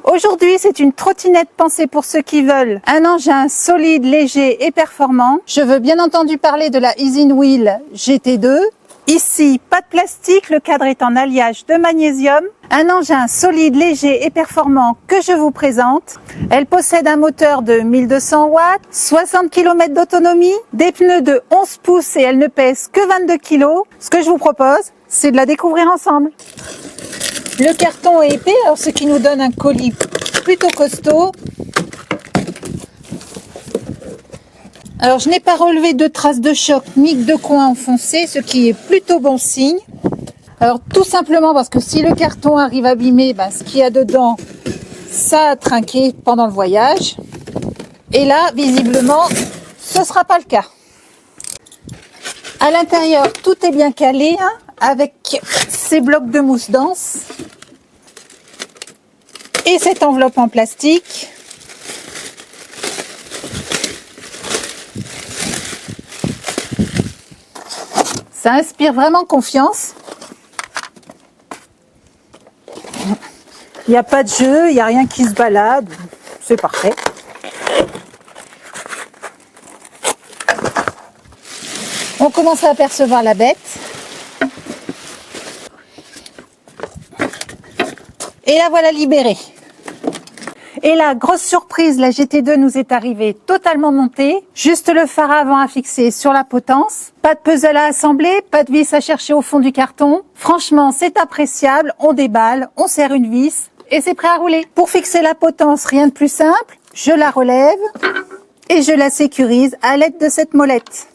Aujourd'hui, c'est une trottinette pensée pour ceux qui veulent un engin solide, léger et performant. Je veux bien entendu parler de la Easinwheel GT2. Ici, pas de plastique, le cadre est en alliage de magnésium. Un engin solide, léger et performant que je vous présente. Elle possède un moteur de 1200 watts, 60 km d'autonomie, des pneus de 11 pouces et elle ne pèse que 22 kg. Ce que je vous propose, c'est de la découvrir ensemble. Le carton est épais, alors ce qui nous donne un colis plutôt costaud. Alors je n'ai pas relevé de traces de choc ni de coins enfoncés, ce qui est plutôt bon signe. Alors tout simplement parce que si le carton arrive abîmé, ce qu'il y a dedans, ça a trinqué pendant le voyage. Et là, visiblement, ce ne sera pas le cas. À l'intérieur, tout est bien calé, avec ces blocs de mousse dense et cette enveloppe en plastique. Ça inspire vraiment confiance. Il n'y a pas de jeu, il n'y a rien qui se balade. C'est parfait. On commence à apercevoir la bête. Et la voilà libérée. Et là, grosse surprise, la GT2 nous est arrivée totalement montée. Juste le phare avant à fixer sur la potence. Pas de puzzle à assembler, pas de vis à chercher au fond du carton. Franchement, c'est appréciable. On déballe, on serre une vis et c'est prêt à rouler. Pour fixer la potence, rien de plus simple. Je la relève et je la sécurise à l'aide de cette molette.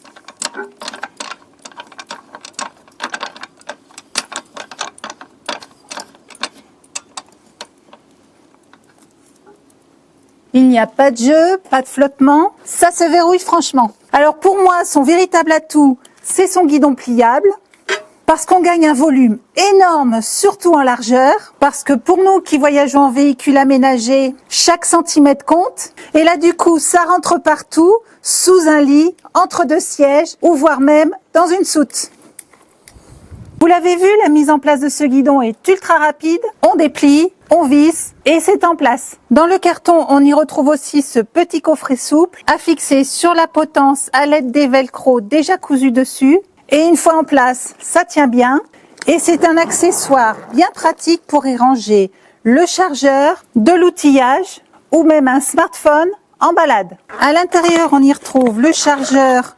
Il n'y a pas de jeu, pas de flottement, ça se verrouille franchement. Alors pour moi, son véritable atout, c'est son guidon pliable, parce qu'on gagne un volume énorme, surtout en largeur, parce que pour nous qui voyageons en véhicule aménagé, chaque centimètre compte. Et là du coup, ça rentre partout, sous un lit, entre deux sièges, ou voire même dans une soute. Vous l'avez vu, la mise en place de ce guidon est ultra rapide. On déplie, on visse et c'est en place. Dans le carton, on y retrouve aussi ce petit coffret souple à fixer sur la potence à l'aide des velcro déjà cousus dessus. Et une fois en place, ça tient bien. Et c'est un accessoire bien pratique pour y ranger le chargeur, de l'outillage ou même un smartphone en balade. À l'intérieur, on y retrouve le chargeur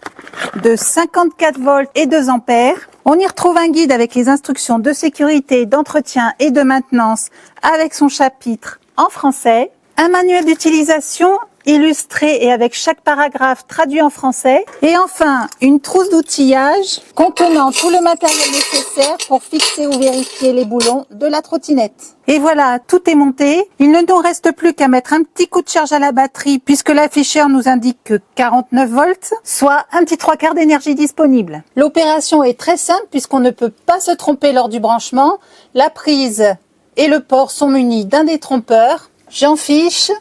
de 54 volts et 2 ampères. On y retrouve un guide avec les instructions de sécurité, d'entretien et de maintenance avec son chapitre en français. Un manuel d'utilisation illustré et avec chaque paragraphe traduit en français. Et enfin, une trousse d'outillage contenant tout le matériel nécessaire pour fixer ou vérifier les boulons de la trottinette. Et voilà, tout est monté. Il ne nous reste plus qu'à mettre un petit coup de charge à la batterie puisque l'afficheur nous indique que 49 volts, soit un petit 3/4 d'énergie disponible. L'opération est très simple puisqu'on ne peut pas se tromper lors du branchement. La prise et le port sont munis d'un détrompeur. J'en fiche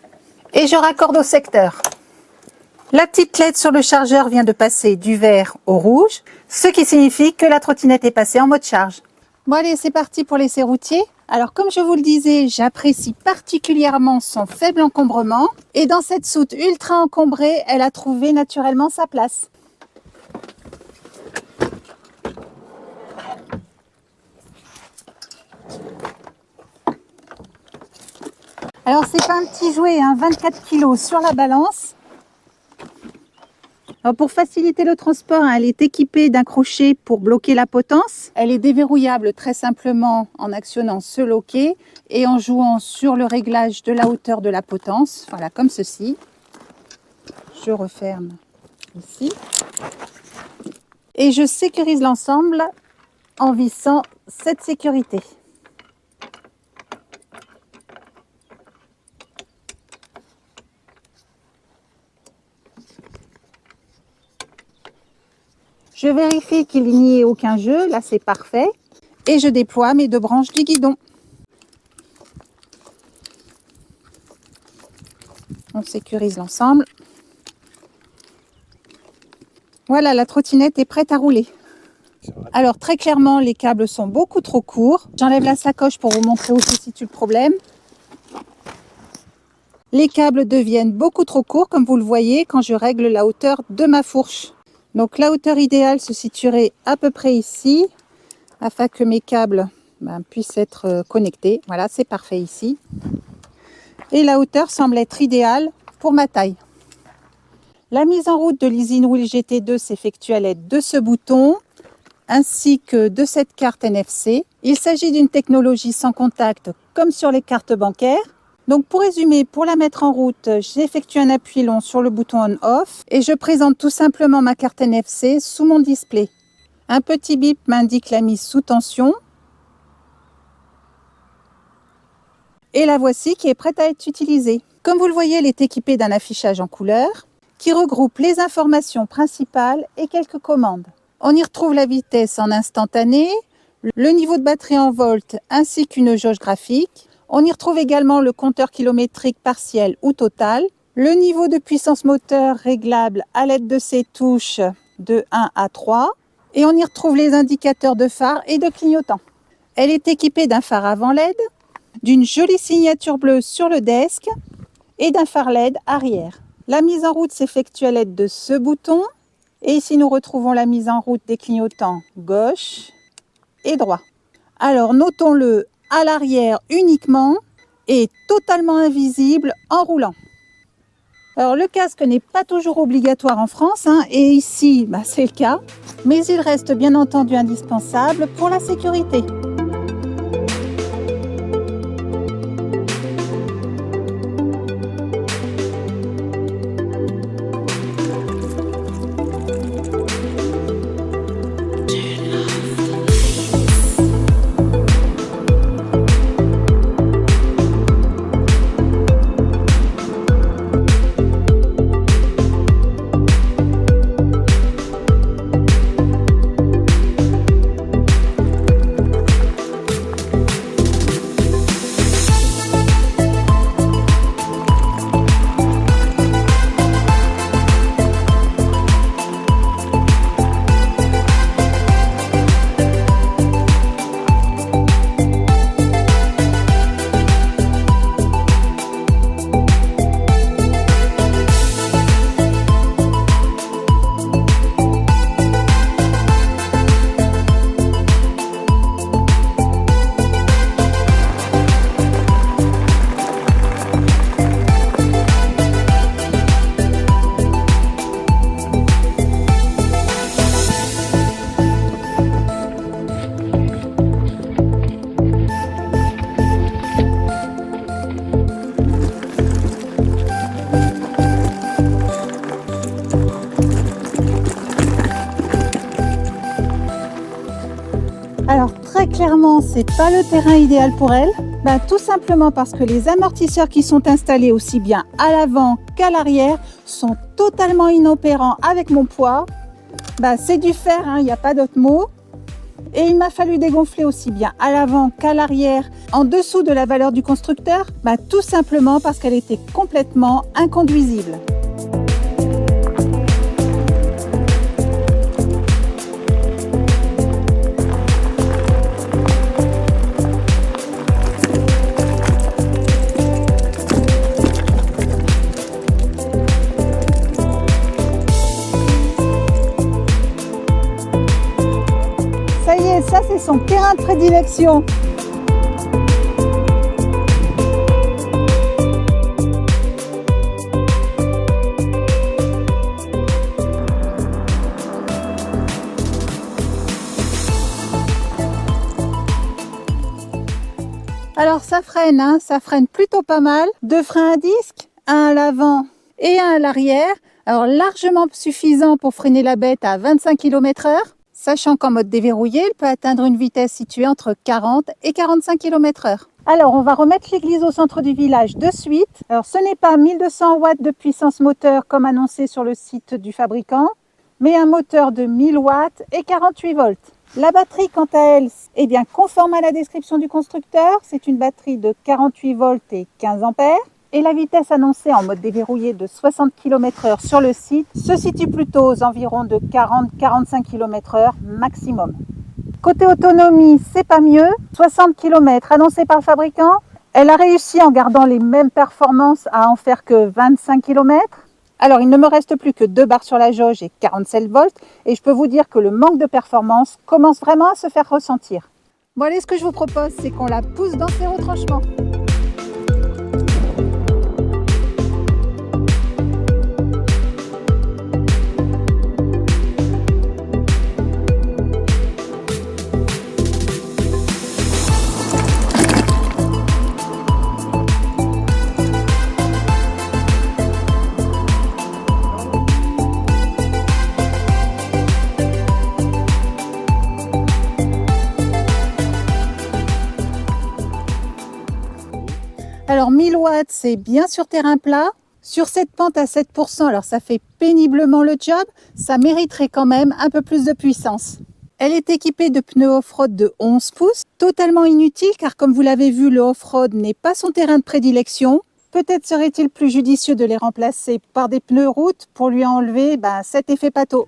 et je raccorde au secteur. La petite LED sur le chargeur vient de passer du vert au rouge, ce qui signifie que la trottinette est passée en mode charge. Bon allez, c'est parti pour l'essai routier. Alors comme je vous le disais, j'apprécie particulièrement son faible encombrement. Et dans cette soute ultra encombrée, elle a trouvé naturellement sa place. Alors c'est pas un petit jouet, 24 kg sur la balance. Alors pour faciliter le transport, elle est équipée d'un crochet pour bloquer la potence. Elle est déverrouillable très simplement en actionnant ce loquet et en jouant sur le réglage de la hauteur de la potence. Voilà, comme ceci. Je referme ici. Et je sécurise l'ensemble en vissant cette sécurité. Je vérifie qu'il n'y ait aucun jeu, là c'est parfait. Et je déploie mes 2 branches du guidon. On sécurise l'ensemble. Voilà, la trottinette est prête à rouler. Alors très clairement, les câbles sont beaucoup trop courts. J'enlève la sacoche pour vous montrer où se situe le problème. Les câbles deviennent beaucoup trop courts, comme vous le voyez, quand je règle la hauteur de ma fourche. Donc la hauteur idéale se situerait à peu près ici, afin que mes câbles puissent être connectés. Voilà, c'est parfait ici. Et la hauteur semble être idéale pour ma taille. La mise en route de l'EasyWheel GT2 s'effectue à l'aide de ce bouton, ainsi que de cette carte NFC. Il s'agit d'une technologie sans contact, comme sur les cartes bancaires. Donc pour résumer, pour la mettre en route, j'effectue un appui long sur le bouton on-off et je présente tout simplement ma carte NFC sous mon display. Un petit bip m'indique la mise sous tension. Et la voici qui est prête à être utilisée. Comme vous le voyez, elle est équipée d'un affichage en couleur qui regroupe les informations principales et quelques commandes. On y retrouve la vitesse en instantané, le niveau de batterie en volts ainsi qu'une jauge graphique. On y retrouve également le compteur kilométrique partiel ou total, le niveau de puissance moteur réglable à l'aide de ces touches de 1 à 3 et on y retrouve les indicateurs de phare et de clignotant. Elle est équipée d'un phare avant LED, d'une jolie signature bleue sur le desk et d'un phare LED arrière. La mise en route s'effectue à l'aide de ce bouton et ici nous retrouvons la mise en route des clignotants gauche et droit. Alors notons-le, à l'arrière uniquement et totalement invisible en roulant. Alors le casque n'est pas toujours obligatoire en France et ici c'est le cas, mais il reste bien entendu indispensable pour la sécurité. Alors très clairement, c'est pas le terrain idéal pour elle. Tout simplement parce que les amortisseurs qui sont installés aussi bien à l'avant qu'à l'arrière sont totalement inopérants avec mon poids. C'est du fer, il n'y a pas d'autre mot. Et il m'a fallu dégonfler aussi bien à l'avant qu'à l'arrière, en dessous de la valeur du constructeur, tout simplement parce qu'elle était complètement inconduisible. Ça y est, ça c'est son terrain de prédilection. Alors ça freine plutôt pas mal. 2 freins à disque, un à l'avant et un à l'arrière. Alors largement suffisant pour freiner la bête à 25 km/h. Sachant qu'en mode déverrouillé, elle peut atteindre une vitesse située entre 40 et 45 km/h. Alors, on va remettre l'église au centre du village de suite. Alors, ce n'est pas 1200 watts de puissance moteur comme annoncé sur le site du fabricant, mais un moteur de 1000 watts et 48 volts. La batterie, quant à elle, est bien conforme à la description du constructeur. C'est une batterie de 48 volts et 15 ampères. Et la vitesse annoncée en mode déverrouillé de 60 km/h sur le site se situe plutôt aux environs de 40-45 km/h maximum. Côté autonomie, c'est pas mieux. 60 km annoncé par le fabricant Elle a réussi en gardant les mêmes performances à en faire que 25 km. Alors, il ne me reste plus que 2 barres sur la jauge et 47 volts. Et je peux vous dire que le manque de performance commence vraiment à se faire ressentir. Bon, allez, ce que je vous propose, c'est qu'on la pousse dans ses retranchements. Alors 1000 watts, c'est bien sur terrain plat. Sur cette pente à 7%, alors ça fait péniblement le job, ça mériterait quand même un peu plus de puissance. Elle est équipée de pneus off-road de 11 pouces, totalement inutile car comme vous l'avez vu, le off-road n'est pas son terrain de prédilection. Peut-être serait-il plus judicieux de les remplacer par des pneus route pour lui enlever cet effet pâteau.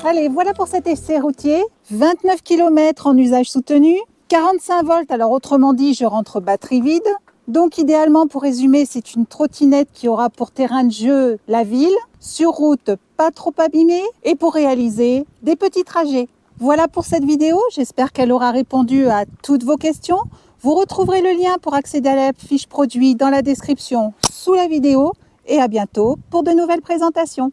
Allez, voilà pour cet essai routier. 29 km en usage soutenu, 45 volts, alors autrement dit, je rentre batterie vide. Donc idéalement, pour résumer, c'est une trottinette qui aura pour terrain de jeu la ville, sur route pas trop abîmée, et pour réaliser des petits trajets. Voilà pour cette vidéo, j'espère qu'elle aura répondu à toutes vos questions. Vous retrouverez le lien pour accéder à la fiche produit dans la description sous la vidéo, et à bientôt pour de nouvelles présentations.